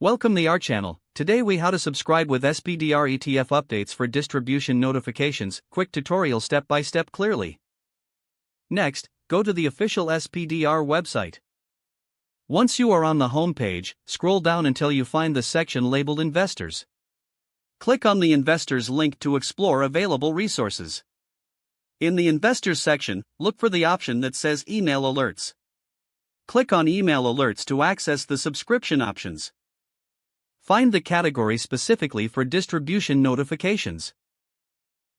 Welcome to our channel. Today we how to subscribe with SPDR ETF updates for distribution notifications, quick tutorial step by step clearly. Next, go to the official SPDR website. Once you are on the home page, scroll down until you find the section labeled Investors. Click on the Investors link to explore available resources. In the Investors section, look for the option that says Email Alerts. Click on Email Alerts to access the subscription options. Find the category specifically for distribution notifications.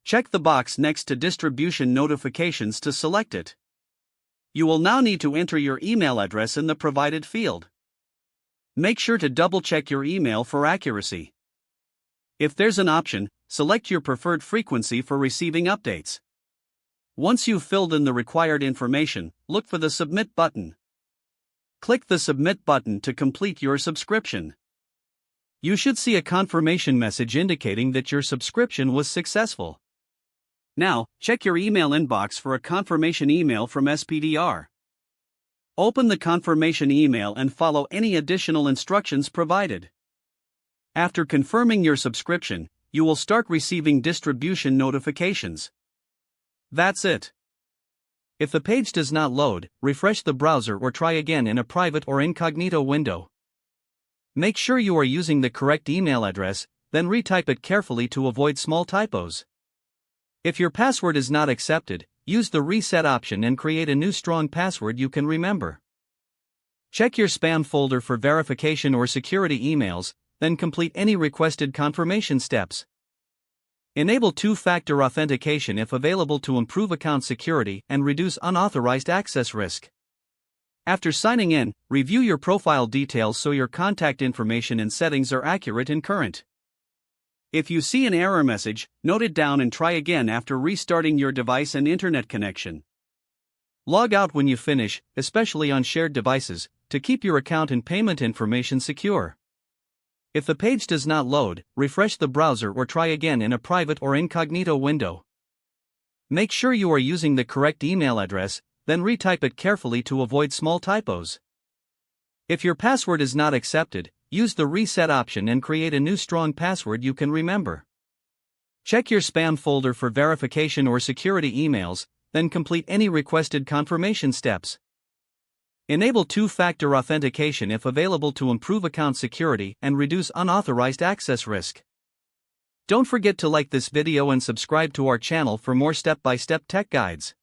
Check the box next to Distribution Notifications to select it. You will now need to enter your email address in the provided field. Make sure to double-check your email for accuracy. If there's an option, select your preferred frequency for receiving updates. Once you've filled in the required information, look for the Submit button. Click the Submit button to complete your subscription. You should see a confirmation message indicating that your subscription was successful. Now, check your email inbox for a confirmation email from SPDR. Open the confirmation email and follow any additional instructions provided. After confirming your subscription, you will start receiving distribution notifications. That's it. If the page does not load, refresh the browser or try again in a private or incognito window. Make sure you are using the correct email address, then retype it carefully to avoid small typos. If your password is not accepted, use the reset option and create a new strong password you can remember. Check your spam folder for verification or security emails, then complete any requested confirmation steps. Enable two-factor authentication if available to improve account security and reduce unauthorized access risk. After signing in, review your profile details so your contact information and settings are accurate and current. If you see an error message, note it down and try again after restarting your device and internet connection. Log out when you finish, especially on shared devices, to keep your account and payment information secure. If the page does not load, refresh the browser or try again in a private or incognito window. Make sure you are using the correct email address, then retype it carefully to avoid small typos. If your password is not accepted, use the reset option and create a new strong password you can remember. Check your spam folder for verification or security emails, then complete any requested confirmation steps. Enable two-factor authentication if available to improve account security and reduce unauthorized access risk. Don't forget to like this video and subscribe to our channel for more step-by-step tech guides.